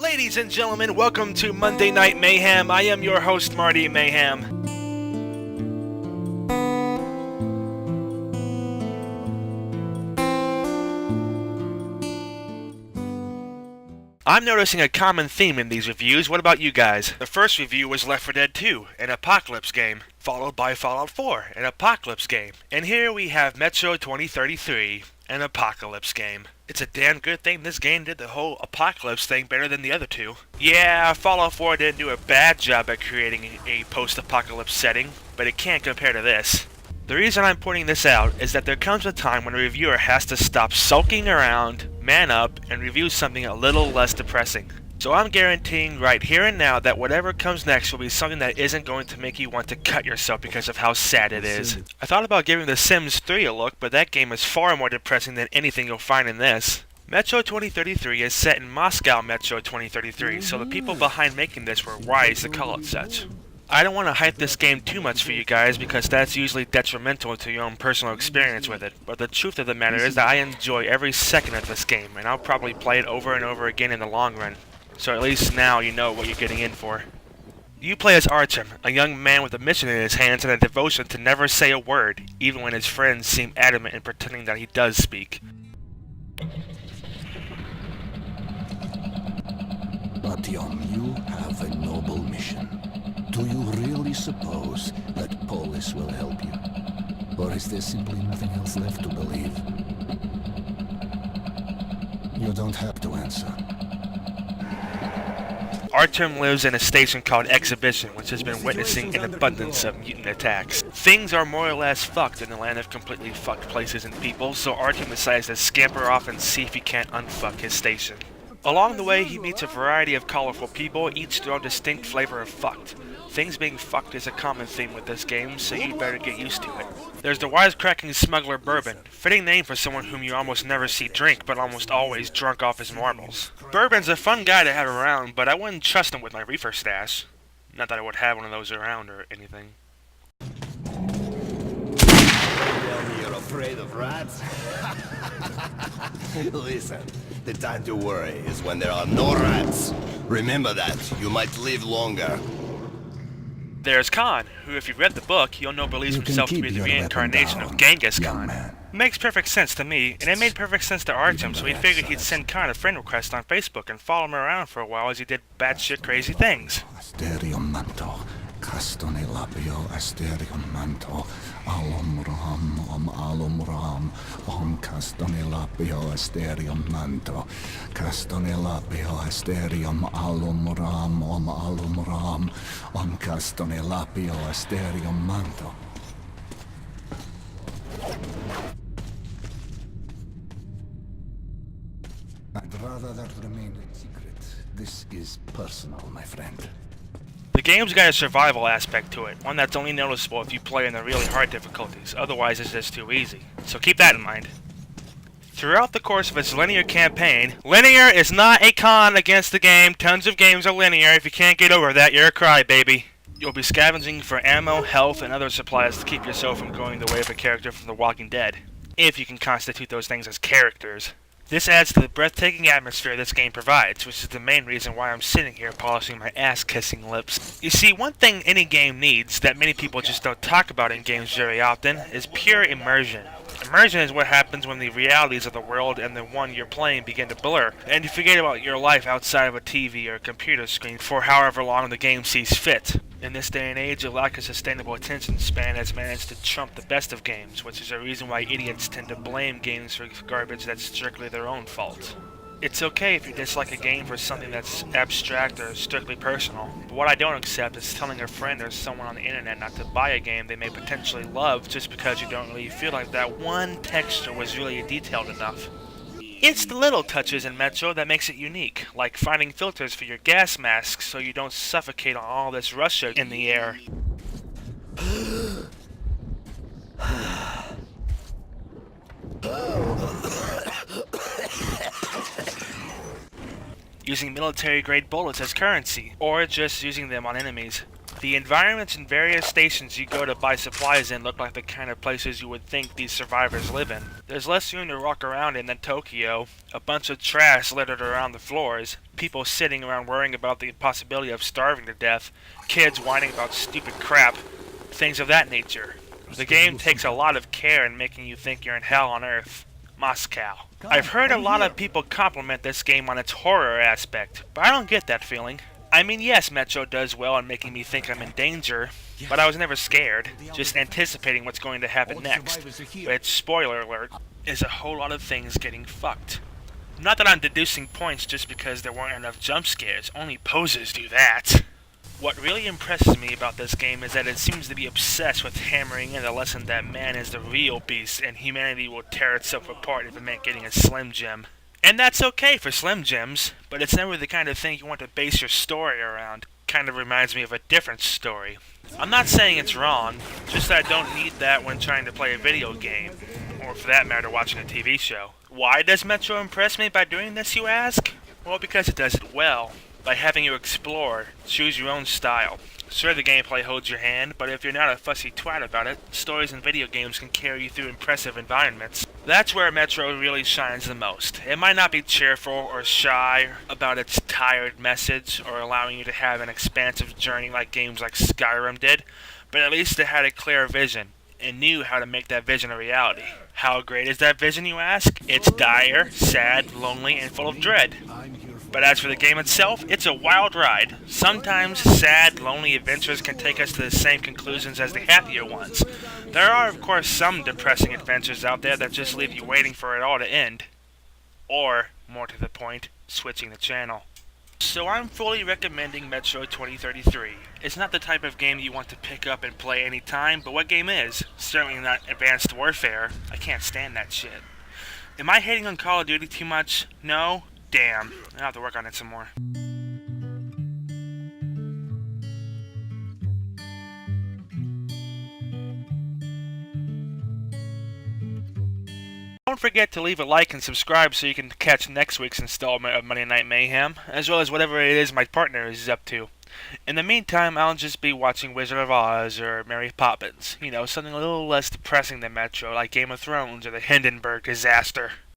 Ladies and gentlemen, welcome to Monday Night Mayhem. I am your host, Marty Mayhem. I'm noticing a common theme in these reviews. What about you guys? The first review was Left 4 Dead 2, an apocalypse game, followed by Fallout 4, an apocalypse game. And here we have Metro 2033, an apocalypse game. It's a damn good thing this game did the whole apocalypse thing better than the other two. Yeah, Fallout 4 didn't do a bad job at creating a post-apocalypse setting, but it can't compare to this. The reason I'm pointing this out is that there comes a time when a reviewer has to stop sulking around, man up, and review something a little less depressing. So I'm guaranteeing right here and now that whatever comes next will be something that isn't going to make you want to cut yourself because of how sad it is. I thought about giving The Sims 3 a look, but that game is far more depressing than anything you'll find in this. Metro 2033 is set in Moscow Metro 2033, so the people behind making this were wise to call it such. I don't want to hype this game too much for you guys because that's usually detrimental to your own personal experience with it, but the truth of the matter is that I enjoy every second of this game, and I'll probably play it over and over again in the long run. So at least now you know what you're getting in for. You play as Artyom, a young man with a mission in his hands and a devotion to never say a word, even when his friends seem adamant in pretending that he does speak. Artyom, you have a noble mission. Do you really suppose that Polis will help you? Or is there simply nothing else left to believe? You don't have to answer. Artyom lives in a station called Exhibition, which has been witnessing an abundance of mutant attacks. Things are more or less fucked in the land of completely fucked places and people, so Artyom decides to scamper off and see if he can't unfuck his station. Along the way, he meets a variety of colorful people, each throw a distinct flavor of fucked. Things being fucked is a common theme with this game, so you'd better get used to it. There's the wisecracking smuggler Bourbon, fitting name for someone whom you almost never see drink, but almost always drunk off his marbles. Bourbon's a fun guy to have around, but I wouldn't trust him with my reefer stash. Not that I would have one of those around or anything. You're afraid of rats? Listen, the time to worry is when there are no rats. Remember that, you might live longer. There's Khan, who if you've read the book, you'll know believes himself to be the reincarnation of Genghis Khan. Makes perfect sense to me, and it made perfect sense to Artyom, so he figured he'd send Khan a friend request on Facebook and follow him around for a while as he did batshit crazy things. Castone lapio asterion manto, alum ram, castone lapio asterion manto, castone lapio asterion alum ram, castone lapio asterion manto. I'd rather that remain a secret. This is personal, my friend. The game's got a survival aspect to it, one that's only noticeable if you play in the really hard difficulties, otherwise it's just too easy. So keep that in mind. Throughout the course of its linear campaign, linear is not a con against the game. Tons of games are linear. If you can't get over that, you're a crybaby. You'll be scavenging for ammo, health, and other supplies to keep yourself from going the way of a character from The Walking Dead, if you can constitute those things as characters. This adds to the breathtaking atmosphere this game provides, which is the main reason why I'm sitting here polishing my ass-kissing lips. You see, one thing any game needs that many people just don't talk about in games very often is pure immersion. Immersion is what happens when the realities of the world and the one you're playing begin to blur, and you forget about your life outside of a TV or a computer screen for however long the game sees fit. In this day and age, a lack of sustainable attention span has managed to trump the best of games, which is a reason why idiots tend to blame games for garbage that's strictly their own fault. It's okay if you dislike a game for something that's abstract or strictly personal, but what I don't accept is telling a friend or someone on the internet not to buy a game they may potentially love just because you don't really feel like that one texture was really detailed enough. It's the little touches in Metro that makes it unique, like finding filters for your gas masks so you don't suffocate on all this Russia in the air. Using military-grade bullets as currency, or just using them on enemies. The environments in various stations you go to buy supplies in look like the kind of places you would think these survivors live in. There's less room to walk around in than Tokyo, a bunch of trash littered around the floors, people sitting around worrying about the possibility of starving to death, kids whining about stupid crap, things of that nature. The game takes a lot of care in making you think you're in hell on Earth. Moscow. I've heard a lot of people compliment this game on its horror aspect, but I don't get that feeling. I mean, yes, Metro does well in making me think I'm in danger, but I was never scared, just anticipating what's going to happen next. But spoiler alert, is a whole lot of things getting fucked. Not that I'm deducing points just because there weren't enough jump scares, only posers do that. What really impresses me about this game is that it seems to be obsessed with hammering in the lesson that man is the real beast and humanity will tear itself apart if it meant getting a Slim Jim. And that's okay for Slim Jims, but it's never the kind of thing you want to base your story around. Kind of reminds me of a different story. I'm not saying it's wrong, just that I don't need that when trying to play a video game, or for that matter watching a TV show. Why does Metro impress me by doing this, you ask? Well, because it does it well. By having you explore, choose your own style. Sure, the gameplay holds your hand, but if you're not a fussy twat about it, stories in video games can carry you through impressive environments. That's where Metro really shines the most. It might not be cheerful or shy about its tired message or allowing you to have an expansive journey like games like Skyrim did, but at least it had a clear vision and knew how to make that vision a reality. How great is that vision, you ask? It's dire, sad, lonely, and full of dread. But as for the game itself, it's a wild ride. Sometimes sad, lonely adventures can take us to the same conclusions as the happier ones. There are, of course, some depressing adventures out there that just leave you waiting for it all to end. Or, more to the point, switching the channel. So I'm fully recommending Metro 2033. It's not the type of game you want to pick up and play anytime, but what game is? Certainly not Advanced Warfare. I can't stand that shit. Am I hating on Call of Duty too much? No? Damn, I'll have to work on it some more. Don't forget to leave a like and subscribe so you can catch next week's installment of Monday Night Mayhem, as well as whatever it is my partner is up to. In the meantime, I'll just be watching Wizard of Oz or Mary Poppins. You know, something a little less depressing than Metro, like Game of Thrones or the Hindenburg disaster.